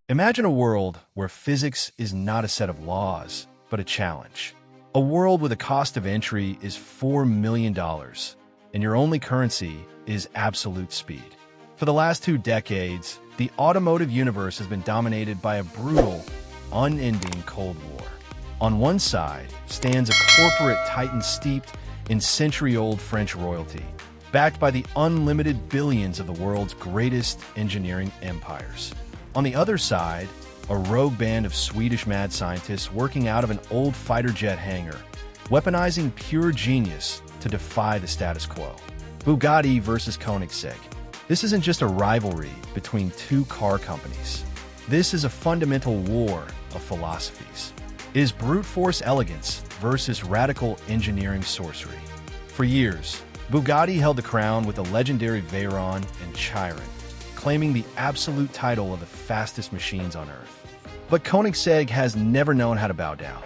Imagine a world where physics is not a set of laws, but a challenge. A world where the cost of entry is $4 million, and your only currency is absolute speed. For the last 2 decades, the automotive universe has been dominated by a brutal, unending Cold War. On one side stands a corporate titan steeped in century-old French royalty, backed by the unlimited billions of the world's greatest engineering empires. On the other side, a rogue band of Swedish mad scientists working out of an old fighter jet hangar, weaponizing pure genius to defy the status quo. Bugatti versus Koenigsegg. This isn't just a rivalry between 2 car companies. This is a fundamental war of philosophies. It is brute force elegance versus radical engineering sorcery. For years, Bugatti held the crown with the legendary Veyron and Chiron, claiming the absolute title of the fastest machines on Earth. But Koenigsegg has never known how to bow down.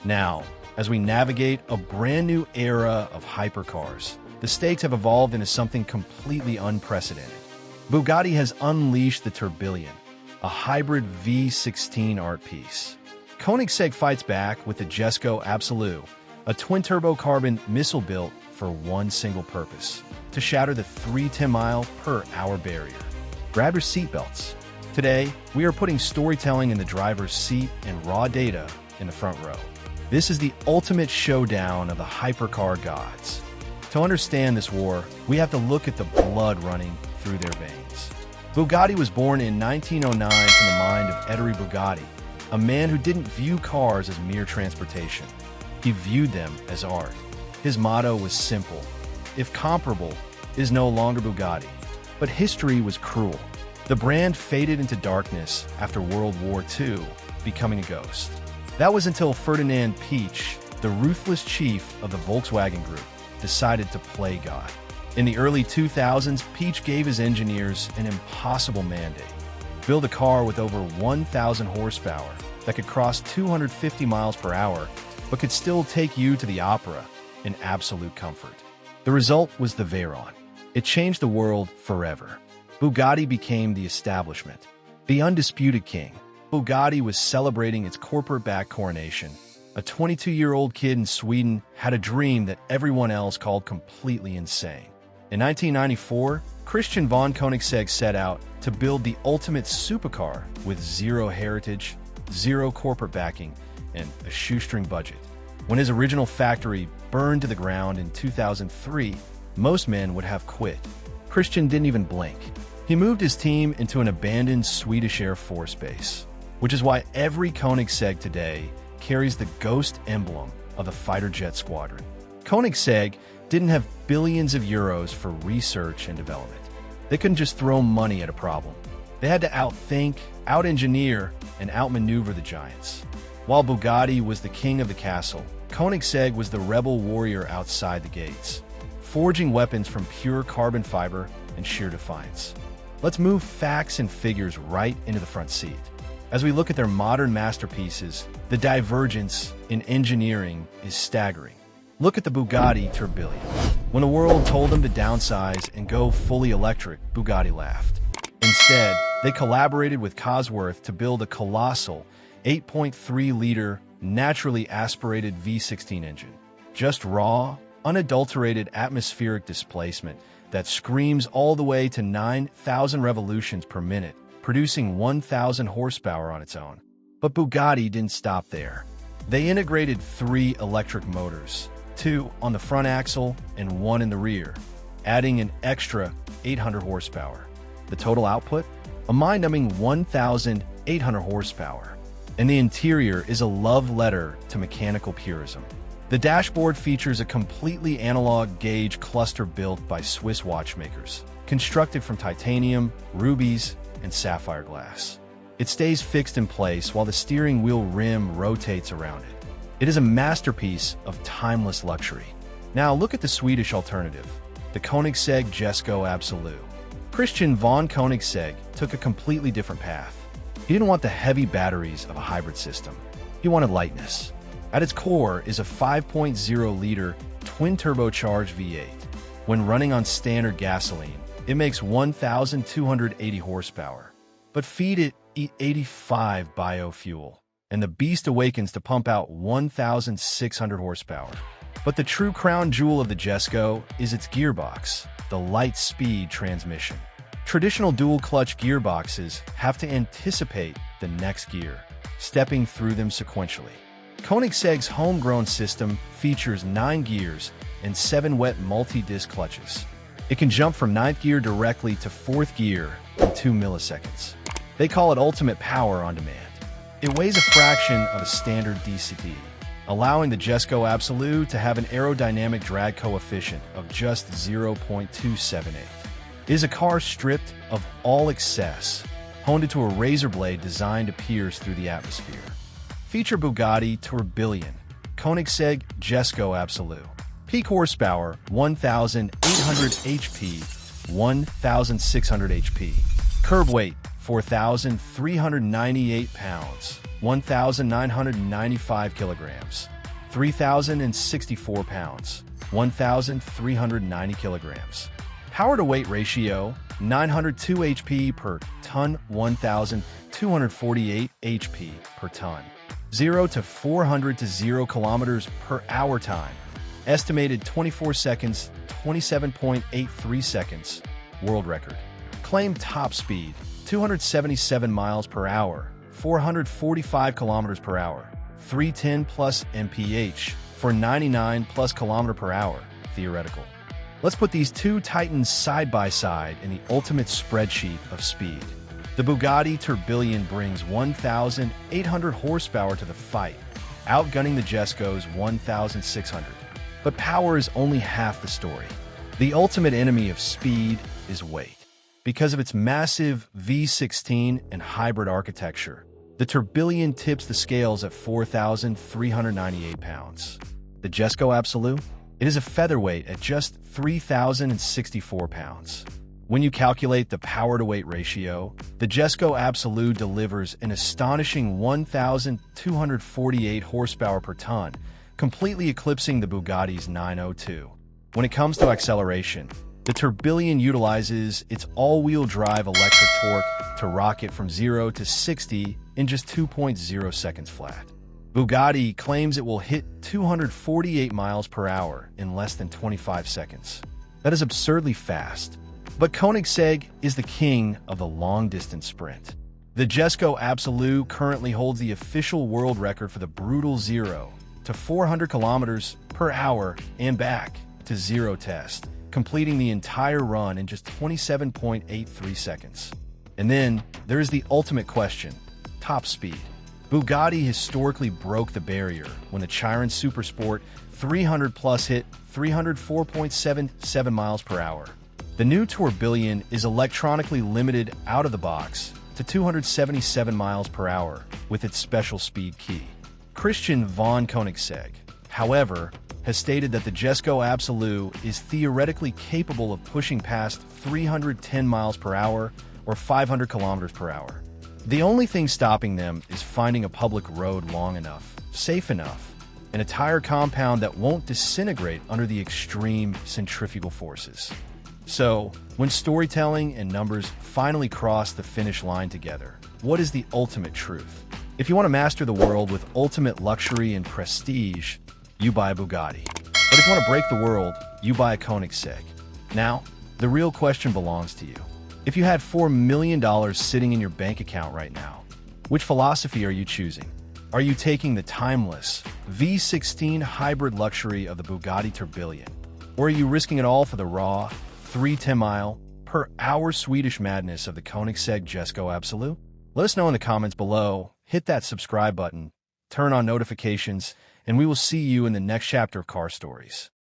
Now, as we navigate a brand new era of hypercars, the stakes have evolved into something completely unprecedented. Bugatti has unleashed the Tourbillon, a hybrid V16 art piece. Koenigsegg fights back with the Jesko Absolut, a twin-turbo carbon missile built for one single purpose: to shatter the 310-mile-per-hour barrier. Grab your seatbelts. Today, we are putting storytelling in the driver's seat and raw data in the front row. This is the ultimate showdown of the hypercar gods. To understand this war, we have to look at the blood running through their veins. Bugatti was born in 1909 from the mind of Ettore Bugatti, a man who didn't view cars as mere transportation. He viewed them as art. His motto was simple: if comparable is no longer Bugatti. But history was cruel. The brand faded into darkness after World War II, becoming a ghost. That was until Ferdinand Piëch, the ruthless chief of the Volkswagen Group, decided to play God. In the early 2000s, Piëch gave his engineers an impossible mandate: build a car with over 1,000 horsepower that could cross 250 miles per hour, but could still take you to the opera in absolute comfort. The result was the Veyron. It changed the world forever. Bugatti became the establishment, the undisputed king. Bugatti was celebrating its corporate-backed coronation. A 22-year-old kid in Sweden had a dream that everyone else called completely insane. In 1994, Christian von Koenigsegg set out to build the ultimate supercar with zero heritage, zero corporate backing, and a shoestring budget. When his original factory burned to the ground in 2003, most men would have quit. Christian didn't even blink. He moved his team into an abandoned Swedish Air Force base, which is why every Koenigsegg today carries the ghost emblem of the fighter jet squadron. Koenigsegg didn't have billions of euros for research and development. They couldn't just throw money at a problem. They had to outthink, out-engineer, and outmaneuver the giants. While Bugatti was the king of the castle, Koenigsegg was the rebel warrior outside the gates, forging weapons from pure carbon fiber and sheer defiance. Let's move facts and figures right into the front seat. As we look at their modern masterpieces, the divergence in engineering is staggering. Look at the Bugatti Tourbillon. When the world told them to downsize and go fully electric, Bugatti laughed. Instead, they collaborated with Cosworth to build a colossal 8.3-liter, naturally aspirated V16 engine. Just raw, unadulterated atmospheric displacement that screams all the way to 9,000 revolutions per minute, producing 1,000 horsepower on its own. But Bugatti didn't stop there. They integrated 3 electric motors, 2 on the front axle and 1 in the rear, adding an extra 800 horsepower. The total output? A mind-numbing 1,800 horsepower. And the interior is a love letter to mechanical purism. The dashboard features a completely analog gauge cluster built by Swiss watchmakers, constructed from titanium, rubies, and sapphire glass. It stays fixed in place while the steering wheel rim rotates around it. It is a masterpiece of timeless luxury. Now look at the Swedish alternative, the Koenigsegg Jesko Absolut. Christian von Koenigsegg took a completely different path. He didn't want the heavy batteries of a hybrid system. He wanted lightness. At its core is a 5.0-liter twin-turbocharged V8. When running on standard gasoline, it makes 1,280 horsepower. But feed it eat 85 biofuel, and the beast awakens to pump out 1,600 horsepower. But the true crown jewel of the Jesko is its gearbox, the light-speed transmission. Traditional dual-clutch gearboxes have to anticipate the next gear, stepping through them sequentially. Koenigsegg's homegrown system features 9 gears and 7 wet multi-disc clutches. It can jump from 9th gear directly to 4th gear in 2 milliseconds. They call it ultimate power on demand. It weighs a fraction of a standard DCT, allowing the Jesko Absolut to have an aerodynamic drag coefficient of just 0.278. It is a car stripped of all excess, honed into a razor blade designed to pierce through the atmosphere. Feature Bugatti Tourbillon, Koenigsegg Jesko Absolut. Peak horsepower, 1,800 HP, 1,600 HP. Curb weight, 4,398 pounds, 1,995 kilograms. 3,064 pounds, 1,390 kilograms. Power-to-weight ratio, 902 HP per ton, 1,248 HP per ton. 0 to 400 to 0 kilometers per hour time. Estimated 24 seconds, 27.83 seconds. World record. Claimed top speed, 277 miles per hour, 445 kilometers per hour. 310 plus mph for 99 plus kilometer per hour, theoretical. Let's put these two titans side by side in the ultimate spreadsheet of speed. The Bugatti Tourbillon brings 1,800 horsepower to the fight, outgunning the Jesko's 1,600. But power is only half the story. The ultimate enemy of speed is weight. Because of its massive V16 and hybrid architecture, the Tourbillon tips the scales at 4,398 pounds. The Jesko Absolut? It is a featherweight at just 3,064 pounds. When you calculate the power-to-weight ratio, the Jesko Absolut delivers an astonishing 1,248 horsepower per ton, completely eclipsing the Bugatti's 902. When it comes to acceleration, the Tourbillon utilizes its all-wheel drive electric torque to rocket from 0 to 60 in just 2.0 seconds flat. Bugatti claims it will hit 248 miles per hour in less than 25 seconds. That is absurdly fast. But Koenigsegg is the king of the long-distance sprint. The Jesko Absolut currently holds the official world record for the brutal 0 to 400 kilometers per hour and back to 0 test, completing the entire run in just 27.83 seconds. And then there is the ultimate question, top speed. Bugatti historically broke the barrier when the Chiron Supersport 300 Plus hit 304.77 miles per hour. The new Tourbillon is electronically limited out of the box to 277 miles per hour with its special speed key. Christian von Koenigsegg, however, has stated that the Jesko Absolut is theoretically capable of pushing past 310 miles per hour or 500 kilometers per hour. The only thing stopping them is finding a public road long enough, safe enough, and a tire compound that won't disintegrate under the extreme centrifugal forces. So, when storytelling and numbers finally cross the finish line together, what is the ultimate truth? If you want to master the world with ultimate luxury and prestige, you buy a Bugatti. But if you want to break the world, you buy a Koenigsegg. Now, the real question belongs to you. If you had $4 million sitting in your bank account right now, which philosophy are you choosing? Are you taking the timeless V16 hybrid luxury of the Bugatti Tourbillon? Or are you risking it all for the raw 310-mile-per-hour Swedish madness of the Koenigsegg Jesko Absolut? Let us know in the comments below, hit that subscribe button, turn on notifications, and we will see you in the next chapter of Car Stories.